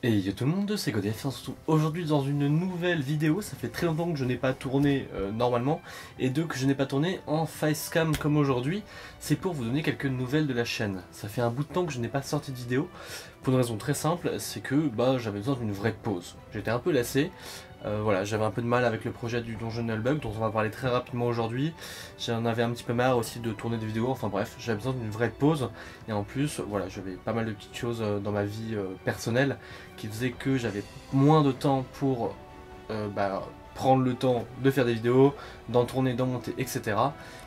Et yo tout le monde, c'est Godef, on se retrouve aujourd'hui dans une nouvelle vidéo. Ça fait très longtemps que je n'ai pas tourné normalement, et deux que je n'ai pas tourné en facecam comme aujourd'hui. C'est pour vous donner quelques nouvelles de la chaîne. Ça fait un bout de temps que je n'ai pas sorti de vidéo, pour une raison très simple, c'est que j'avais besoin d'une vraie pause. J'étais un peu lassé, voilà, j'avais un peu de mal avec le projet du Donjon Nullbug, dont on va parler très rapidement aujourd'hui. J'en avais un petit peu marre aussi de tourner des vidéos, enfin bref, j'avais besoin d'une vraie pause. Et en plus, voilà, j'avais pas mal de petites choses dans ma vie personnelle qui faisaient que j'avais moins de temps pour prendre le temps de faire des vidéos, d'en tourner, d'en monter, etc.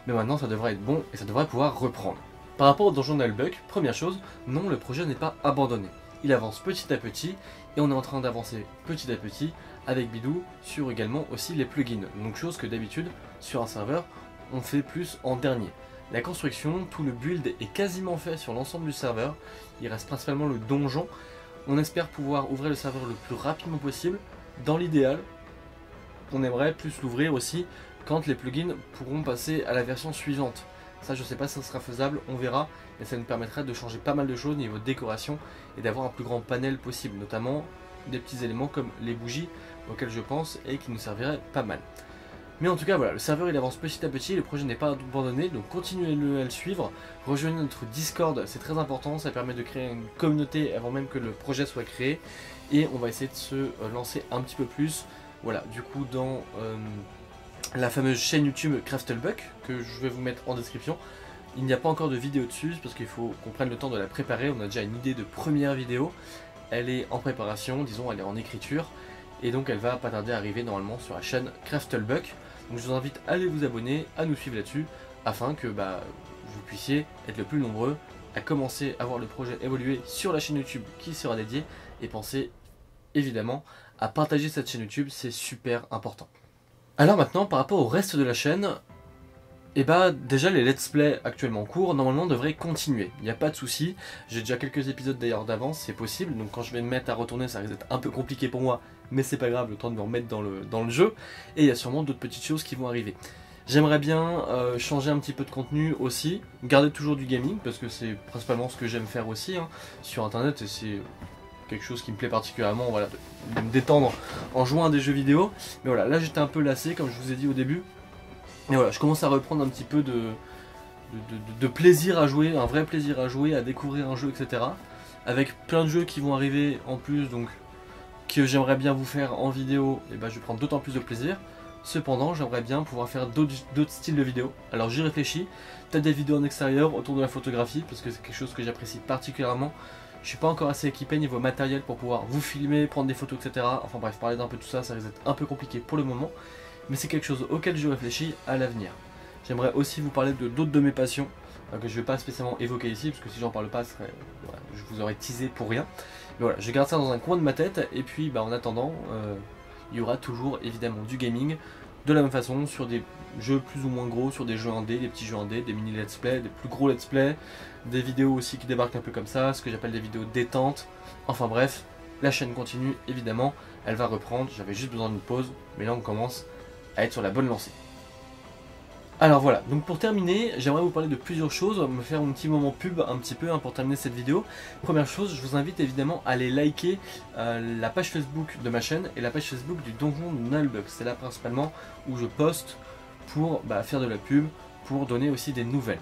Mais maintenant ça devrait être bon et ça devrait pouvoir reprendre. Par rapport au Donjon Nullbug, première chose, non, le projet n'est pas abandonné. Il avance petit à petit et on est en train d'avancer petit à petit avec Bidou sur également aussi les plugins. Donc chose que d'habitude sur un serveur on fait plus en dernier. La construction, tout le build est quasiment fait sur l'ensemble du serveur. Il reste principalement le donjon. On espère pouvoir ouvrir le serveur le plus rapidement possible. Dans l'idéal, on aimerait plus l'ouvrir aussi quand les plugins pourront passer à la version suivante. Ça, je sais pas si ça sera faisable, on verra, mais ça nous permettrait de changer pas mal de choses au niveau décoration et d'avoir un plus grand panel possible, notamment des petits éléments comme les bougies auxquels je pense et qui nous serviraient pas mal. Mais en tout cas voilà, le serveur il avance petit à petit, le projet n'est pas abandonné, donc continuez à le suivre, rejoignez notre Discord, c'est très important, ça permet de créer une communauté avant même que le projet soit créé, et on va essayer de se lancer un petit peu plus, voilà, du coup dans la fameuse chaîne YouTube Craftelbuck, que je vais vous mettre en description. Il n'y a pas encore de vidéo dessus, parce qu'il faut qu'on prenne le temps de la préparer, on a déjà une idée de première vidéo, elle est en préparation, disons elle est en écriture, et donc elle va pas tarder à arriver normalement sur la chaîne Craftelbuck. Donc je vous invite à aller vous abonner, à nous suivre là-dessus, afin que vous puissiez être le plus nombreux à commencer à voir le projet évoluer sur la chaîne YouTube qui sera dédiée, et pensez évidemment à partager cette chaîne YouTube, c'est super important. Alors maintenant, par rapport au reste de la chaîne, déjà les let's play actuellement en cours, normalement devraient continuer, il n'y a pas de souci. J'ai déjà quelques épisodes d'ailleurs d'avance, c'est possible, donc quand je vais me mettre à retourner ça risque d'être un peu compliqué pour moi, mais c'est pas grave, le temps de me remettre dans le jeu, et il y a sûrement d'autres petites choses qui vont arriver. J'aimerais bien changer un petit peu de contenu aussi, garder toujours du gaming, parce que c'est principalement ce que j'aime faire aussi sur internet, et c'est quelque chose qui me plaît particulièrement, voilà, de me détendre en jouant à des jeux vidéo. Mais voilà, là j'étais un peu lassé, comme je vous ai dit au début. Et voilà, je commence à reprendre un petit peu de plaisir à jouer, un vrai plaisir à jouer, à découvrir un jeu, etc. Avec plein de jeux qui vont arriver en plus, donc que j'aimerais bien vous faire en vidéo, et je vais prendre d'autant plus de plaisir. Cependant, j'aimerais bien pouvoir faire d'autres styles de vidéos. Alors j'y réfléchis, peut-être des vidéos en extérieur autour de la photographie, parce que c'est quelque chose que j'apprécie particulièrement. Je suis pas encore assez équipé niveau matériel pour pouvoir vous filmer, prendre des photos, etc. Enfin bref, parler d'un peu de tout ça, ça risque d'être un peu compliqué pour le moment. Mais c'est quelque chose auquel je réfléchis à l'avenir. J'aimerais aussi vous parler de d'autres de mes passions, que je ne vais pas spécialement évoquer ici, parce que si j'en parle pas, je vous aurais teasé pour rien. Mais voilà, je garde ça dans un coin de ma tête, et puis en attendant, il y aura toujours évidemment du gaming, de la même façon, sur des jeux plus ou moins gros, sur des jeux indés, des petits jeux indés, des mini let's play, des plus gros let's play, des vidéos aussi qui débarquent un peu comme ça, ce que j'appelle des vidéos détente. Enfin bref, la chaîne continue évidemment, elle va reprendre, j'avais juste besoin d'une pause, mais là on commence à être sur la bonne lancée. Alors voilà, donc pour terminer, j'aimerais vous parler de plusieurs choses, me faire un petit moment pub un petit peu pour terminer cette vidéo. Première chose, je vous invite évidemment à aller liker la page Facebook de ma chaîne et la page Facebook du Donjon Nullbug. C'est là principalement où je poste pour faire de la pub, pour donner aussi des nouvelles.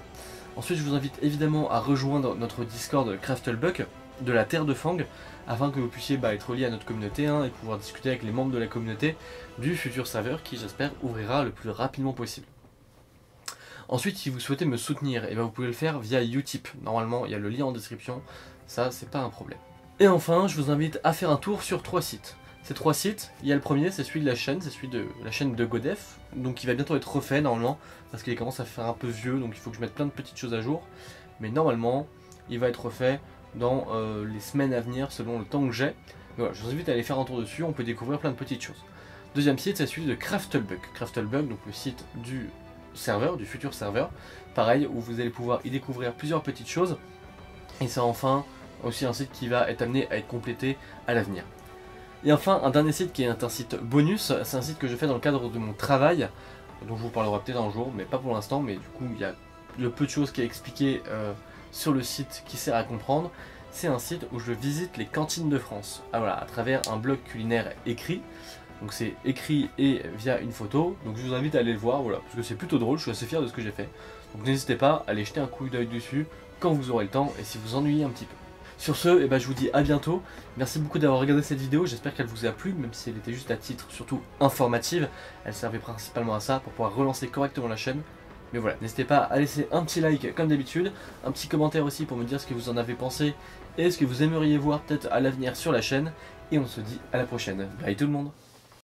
Ensuite, je vous invite évidemment à rejoindre notre Discord Craftelbuck de la Terre de Fang, afin que vous puissiez être relié à notre communauté et pouvoir discuter avec les membres de la communauté du futur serveur qui, j'espère, ouvrira le plus rapidement possible. Ensuite, si vous souhaitez me soutenir, vous pouvez le faire via Utip. Normalement, il y a le lien en description, ça c'est pas un problème. Et enfin, je vous invite à faire un tour sur 3 sites. Ces 3 sites, il y a le premier, c'est celui de la chaîne, c'est celui de la chaîne de Godef, donc il va bientôt être refait normalement, parce qu'il commence à faire un peu vieux, donc il faut que je mette plein de petites choses à jour. Mais normalement, il va être refait dans les semaines à venir, selon le temps que j'ai. Voilà, je vous invite à aller faire un tour dessus, on peut découvrir plein de petites choses. Deuxième site, c'est celui de Craftelbuck. Craftelbuck, donc le site du serveur, du futur serveur, pareil, où vous allez pouvoir y découvrir plusieurs petites choses. Et c'est enfin aussi un site qui va être amené à être complété à l'avenir. Et enfin, un dernier site qui est un site bonus, c'est un site que je fais dans le cadre de mon travail, dont je vous parlerai peut-être un jour, mais pas pour l'instant, mais du coup il y a le peu de choses qui est expliqué sur le site qui sert à comprendre. c'est un site où je visite les cantines de France. Ah, voilà, à travers un blog culinaire écrit. Donc c'est écrit et via une photo. Donc je vous invite à aller le voir, voilà, parce que c'est plutôt drôle, je suis assez fier de ce que j'ai fait. Donc n'hésitez pas à aller jeter un coup d'œil dessus quand vous aurez le temps et si vous ennuyez un petit peu. Sur ce, eh ben, je vous dis à bientôt. Merci beaucoup d'avoir regardé cette vidéo, j'espère qu'elle vous a plu, même si elle était juste à titre surtout informative. Elle servait principalement à ça, pour pouvoir relancer correctement la chaîne. Mais voilà, n'hésitez pas à laisser un petit like comme d'habitude, un petit commentaire aussi pour me dire ce que vous en avez pensé et ce que vous aimeriez voir peut-être à l'avenir sur la chaîne. Et on se dit à la prochaine. Bye tout le monde.